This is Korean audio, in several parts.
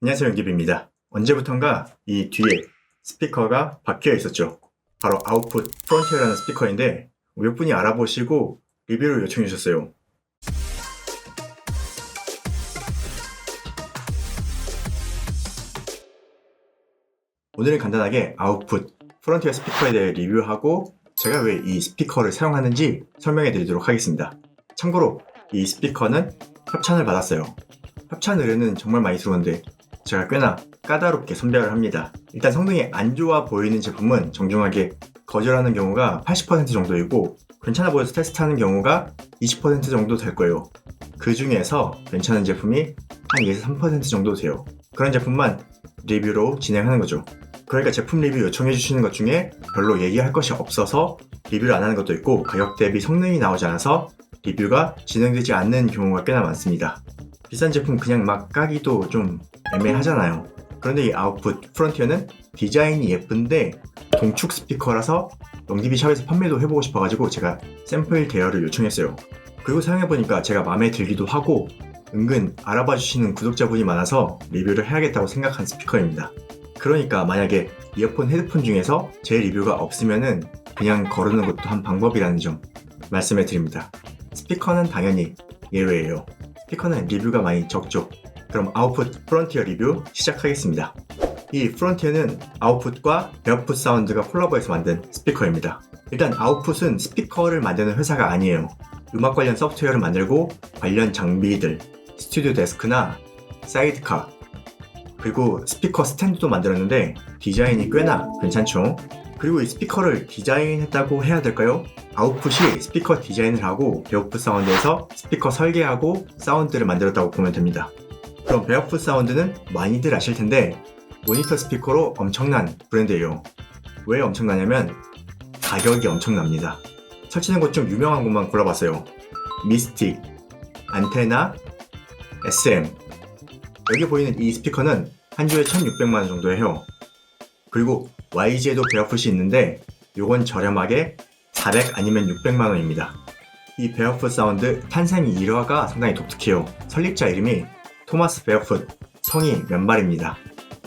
안녕하세요, 윤기빈입니다. 언제부턴가 이 뒤에 스피커가 박혀 있었죠. 바로 아웃풋 프론티어라는 스피커인데 몇 분이 알아보시고 리뷰를 요청해 주셨어요. 오늘은 간단하게 아웃풋 프론티어 스피커에 대해 리뷰하고 제가 왜 이 스피커를 사용하는지 설명해 드리도록 하겠습니다. 참고로 이 스피커는 협찬을 받았어요. 협찬 의뢰는 정말 많이 들어오는데 제가 꽤나 까다롭게 선별을 합니다. 일단 성능이 안 좋아 보이는 제품은 정중하게 거절하는 경우가 80% 정도이고 괜찮아 보여서 테스트하는 경우가 20% 정도 될 거예요. 그 중에서 괜찮은 제품이 한 2에서 3% 정도 돼요. 그런 제품만 리뷰로 진행하는 거죠. 그러니까 제품 리뷰 요청해 주시는 것 중에 별로 얘기할 것이 없어서 리뷰를 안 하는 것도 있고 가격 대비 성능이 나오지 않아서 리뷰가 진행되지 않는 경우가 꽤나 많습니다. 비싼 제품 그냥 막 까기도 좀 애매하잖아요. 그런데 이 아웃풋 프론티어는 디자인이 예쁜데 동축 스피커라서 영디비 샵에서 판매도 해보고 싶어가지고 제가 샘플 대여를 요청했어요. 그리고 사용해보니까 제가 마음에 들기도 하고 은근 알아봐 주시는 구독자분이 많아서 리뷰를 해야겠다고 생각한 스피커입니다. 그러니까 만약에 이어폰, 헤드폰 중에서 제 리뷰가 없으면은 그냥 거르는 것도 한 방법이라는 점 말씀해 드립니다. 스피커는 당연히 예외예요. 스피커는 리뷰가 많이 적죠. 그럼 아웃풋 프론티어 리뷰 시작하겠습니다. 이 프론티어는 아웃풋과 베어풋 사운드가 콜라보해서 만든 스피커입니다. 일단 아웃풋은 스피커를 만드는 회사가 아니에요. 음악 관련 소프트웨어를 만들고 관련 장비들, 스튜디오 데스크나 사이드카, 그리고 스피커 스탠드도 만들었는데 디자인이 꽤나 괜찮죠. 그리고 이 스피커를 디자인했다고 해야 될까요? 아웃풋이 스피커 디자인을 하고 베어풋 사운드에서 스피커 설계하고 사운드를 만들었다고 보면 됩니다. 그럼 베어풋 사운드는 많이들 아실 텐데 모니터 스피커로 엄청난 브랜드예요. 왜 엄청나냐면 가격이 엄청납니다. 설치된 곳 좀 유명한 곳만 골라봤어요. 미스틱, 안테나, SM. 여기 보이는 이 스피커는 한 주에 1,600만원 정도 해요. 그리고 YG에도 베어풋이 있는데 요건 저렴하게 400 아니면 600만원입니다. 이 베어풋 사운드 탄생 일화가 상당히 독특해요. 설립자 이름이 토마스 베어풋, 성이 맨발입니다.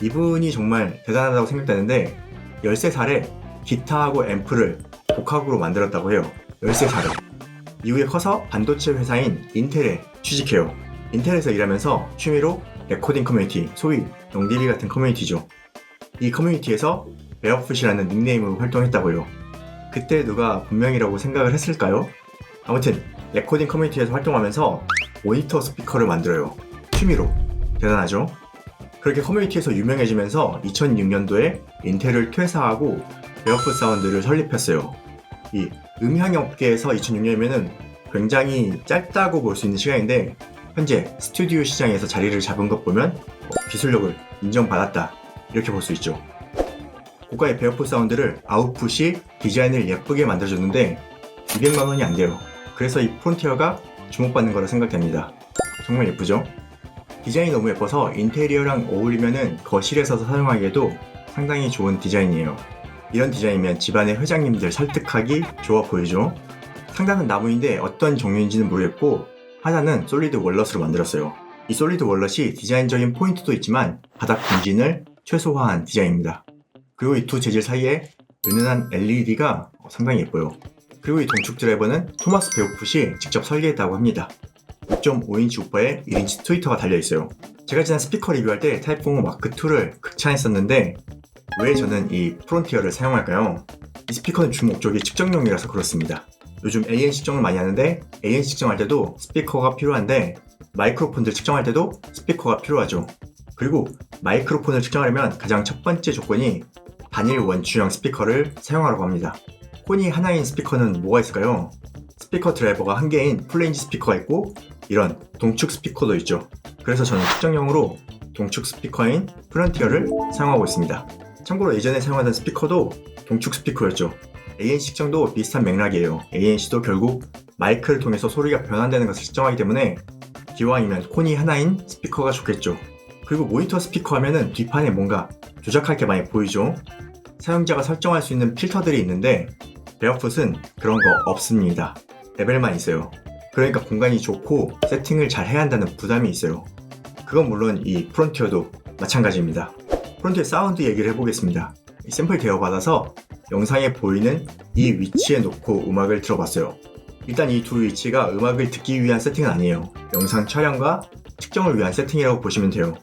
이분이 정말 대단하다고 생각되는데 13살에 기타하고 앰프를 독학으로 만들었다고 해요. 13살에. 이후에 커서 반도체 회사인 인텔에 취직해요. 인텔에서 일하면서 취미로 레코딩 커뮤니티, 소위 영디비 같은 커뮤니티죠. 이 커뮤니티에서 베어풋이라는 닉네임으로 활동했다고 해요. 그때 누가 본명이라고 생각을 했을까요? 아무튼 레코딩 커뮤니티에서 활동하면서 모니터 스피커를 만들어요. 취미로. 대단하죠? 그렇게 커뮤니티에서 유명해지면서 2006년도에 인텔을 퇴사하고 베어풋 사운드를 설립했어요. 이 음향 업계에서 2006년이면은 굉장히 짧다고 볼 수 있는 시간인데 현재 스튜디오 시장에서 자리를 잡은 것 보면 기술력을 인정받았다 이렇게 볼 수 있죠. 고가의 베어풋 사운드를 아웃풋이 디자인을 예쁘게 만들어줬는데 200만원이 안 돼요. 그래서 이 프론티어가 주목받는 거라 생각됩니다. 정말 예쁘죠? 디자인이 너무 예뻐서 인테리어랑 어울리면은 거실에서 사용하기에도 상당히 좋은 디자인이에요. 이런 디자인이면 집안의 회장님들 설득하기 좋아 보이죠? 상단은 나무인데 어떤 종류인지는 모르겠고 하단은 솔리드 월넛으로 만들었어요. 이 솔리드 월넛이 디자인적인 포인트도 있지만 바닥 분진을 최소화한 디자인입니다. 그리고 이 두 재질 사이에 은은한 LED가 상당히 예뻐요. 그리고 이 동축 드라이버는 토마스 베어풋이 직접 설계했다고 합니다. 6.5인치 우퍼에 1인치 트위터가 달려있어요. 제가 지난 스피커 리뷰할 때 타입05 마크2를 극찬했었는데 왜 저는 이 프론티어를 사용할까요? 이 스피커는 주 목적이 측정용이라서 그렇습니다. 요즘 ANC 측정을 많이 하는데 ANC 측정할 때도 스피커가 필요한데 마이크로폰들 측정할 때도 스피커가 필요하죠. 그리고 마이크로폰을 측정하려면 가장 첫 번째 조건이 단일 원추형 스피커를 사용하라고 합니다. 콘이 하나인 스피커는 뭐가 있을까요? 스피커 드라이버가 한 개인 플레인지 스피커가 있고 이런 동축 스피커도 있죠. 그래서 저는 측정용으로 동축 스피커인 프론티어를 사용하고 있습니다. 참고로 예전에 사용하던 스피커도 동축 스피커였죠. ANC 측정도 비슷한 맥락이에요. ANC도 결국 마이크를 통해서 소리가 변환되는 것을 측정하기 때문에 기왕이면 콘이 하나인 스피커가 좋겠죠. 그리고 모니터 스피커 하면은 뒷판에 뭔가 조작할 게 많이 보이죠. 사용자가 설정할 수 있는 필터들이 있는데 베어풋은 그런 거 없습니다. 레벨만 있어요. 그러니까 공간이 좋고 세팅을 잘 해야 한다는 부담이 있어요. 그건 물론 이 프론티어도 마찬가지입니다. 프론트의 사운드 얘기를 해보겠습니다. 샘플 대여받아서 영상에 보이는 이 위치에 놓고 음악을 들어봤어요. 일단 이 두 위치가 음악을 듣기 위한 세팅은 아니에요. 영상 촬영과 측정을 위한 세팅이라고 보시면 돼요.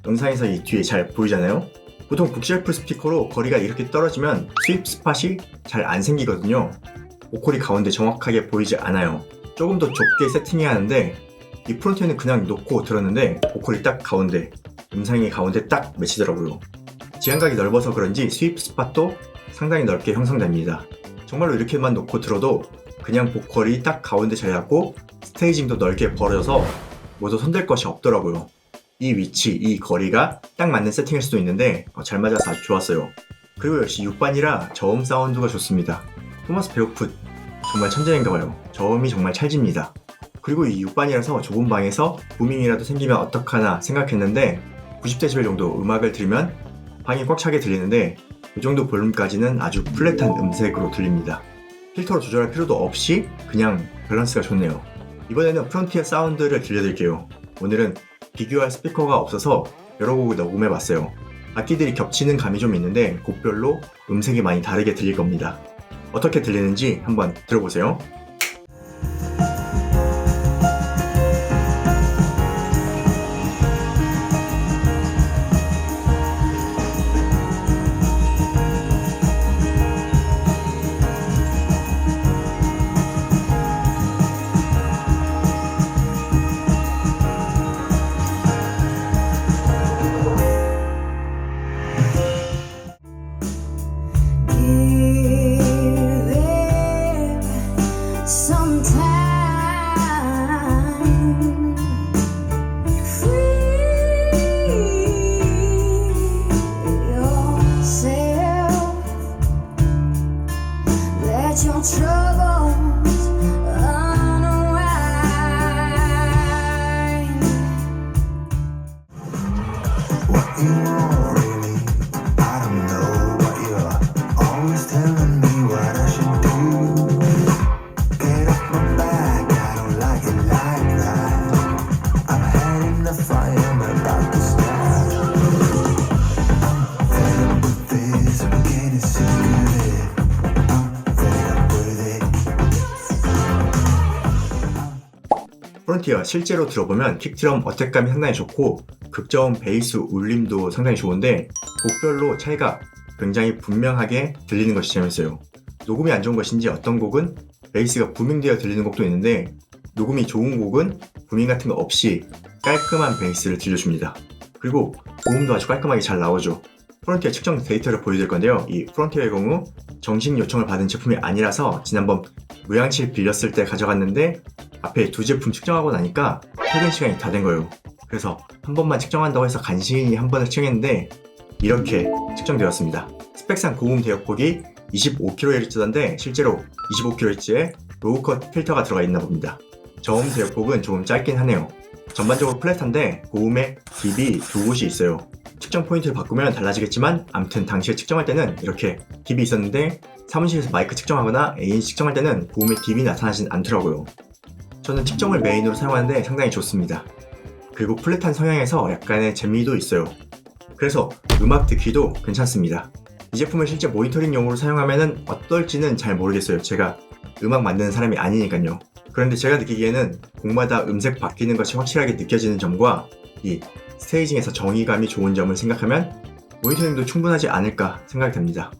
영상에서 이 뒤에 잘 보이잖아요? 보통 북쉘프 스피커로 거리가 이렇게 떨어지면 스윕 스팟이 잘 안 생기거든요. 보컬이 가운데 정확하게 보이지 않아요. 조금 더 좁게 세팅해야 하는데 이 프론트에는 그냥 놓고 들었는데 보컬이 딱 가운데, 음상이 가운데 딱 맺히더라고요. 지향각이 넓어서 그런지 스윕 스팟도 상당히 넓게 형성됩니다. 정말로 이렇게만 놓고 들어도 그냥 보컬이 딱 가운데 자리 잡고 스테이징도 넓게 벌어져서 모두 손댈 것이 없더라고요. 이 위치, 이 거리가 딱 맞는 세팅일 수도 있는데 잘 맞아서 아주 좋았어요. 그리고 역시 6반이라 저음 사운드가 좋습니다. 토마스 베어풋 정말 천재인가봐요. 저음이 정말 찰집니다. 그리고 이 6반이라서 좁은 방에서 부밍이라도 생기면 어떡하나 생각했는데 90dB 정도 음악을 들으면 방이 꽉 차게 들리는데 이 정도 볼륨까지는 아주 플랫한 음색으로 들립니다. 필터로 조절할 필요도 없이 그냥 밸런스가 좋네요. 이번에는 프론티어 사운드를 들려드릴게요. 오늘은 비교할 스피커가 없어서 여러 곡을 녹음해봤어요. 악기들이 겹치는 감이 좀 있는데 곡별로 음색이 많이 다르게 들릴 겁니다. 어떻게 들리는지 한번 들어보세요. Your troubles unwind. What you want really? I don't know, but you're always telling me what I should do. Get off my back, I don't like it like that. I'm heading the fire, I'm about to start. I'm fed up with this, I'm getting sick of it. 프론티어 실제로 들어보면 킥드럼 어택감이 상당히 좋고 극저음 베이스 울림도 상당히 좋은데 곡별로 차이가 굉장히 분명하게 들리는 것이 재밌어요. 녹음이 안 좋은 것인지 어떤 곡은 베이스가 부밍되어 들리는 곡도 있는데 녹음이 좋은 곡은 부밍 같은 거 없이 깔끔한 베이스를 들려줍니다. 그리고 고음도 아주 깔끔하게 잘 나오죠. 프론티어 측정 데이터를 보여드릴 건데요. 이 프론티어의 경우 정식 요청을 받은 제품이 아니라서 지난번 무향칠 빌렸을 때 가져갔는데 앞에 두 제품 측정하고 나니까 퇴근 시간이 다 된 거예요. 그래서 한 번만 측정한다고 해서 간신히 한 번을 측정했는데 이렇게 측정되었습니다. 스펙상 고음 대역폭이 25kHz던데 실제로 25kHz에 로우컷 필터가 들어가 있나 봅니다. 저음 대역폭은 조금 짧긴 하네요. 전반적으로 플랫한데 고음에 딥이 두 곳이 있어요. 측정 포인트를 바꾸면 달라지겠지만 암튼 당시에 측정할 때는 이렇게 딥이 있었는데 사무실에서 마이크 측정하거나 ANC 측정할 때는 고음에 딥이 나타나진 않더라고요. 저는 측정을 메인으로 사용하는데 상당히 좋습니다. 그리고 플랫한 성향에서 약간의 재미도 있어요. 그래서 음악 듣기도 괜찮습니다. 이 제품을 실제 모니터링용으로 사용하면 어떨지는 잘 모르겠어요. 제가 음악 만드는 사람이 아니니까요. 그런데 제가 느끼기에는 곡마다 음색 바뀌는 것이 확실하게 느껴지는 점과 이 스테이징에서 정의감이 좋은 점을 생각하면 모니터링도 충분하지 않을까 생각이 됩니다.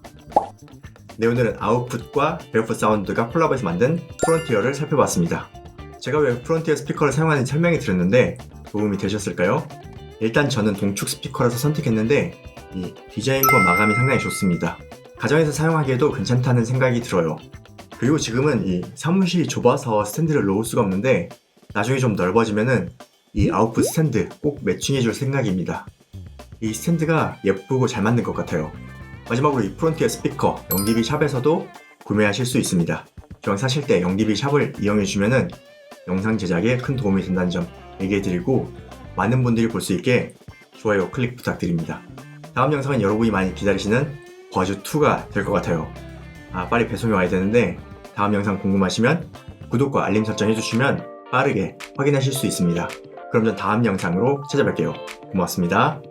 네, 오늘은 아웃풋과 베어풋 사운드가 콜라보해서 만든 프론티어를 살펴봤습니다. 제가 왜 프론티어 스피커를 사용하는지 설명해 드렸는데 도움이 되셨을까요? 일단 저는 동축 스피커라서 선택했는데 이 디자인과 마감이 상당히 좋습니다. 가정에서 사용하기에도 괜찮다는 생각이 들어요. 그리고 지금은 이 사무실이 좁아서 스탠드를 놓을 수가 없는데 나중에 좀 넓어지면은 이 아웃풋 스탠드 꼭 매칭해 줄 생각입니다. 이 스탠드가 예쁘고 잘 만든 것 같아요. 마지막으로 이 프론티어 스피커 영디비 샵에서도 구매하실 수 있습니다. 기왕 사실 때 영디비 샵을 이용해 주면은 영상 제작에 큰 도움이 된다는 점 얘기해 드리고 많은 분들이 볼 수 있게 좋아요 클릭 부탁드립니다. 다음 영상은 여러분이 많이 기다리시는 버즈2가 될 것 같아요. 빨리 배송이 와야 되는데 다음 영상 궁금하시면 구독과 알림 설정 해주시면 빠르게 확인하실 수 있습니다. 그럼 전 다음 영상으로 찾아뵐게요. 고맙습니다.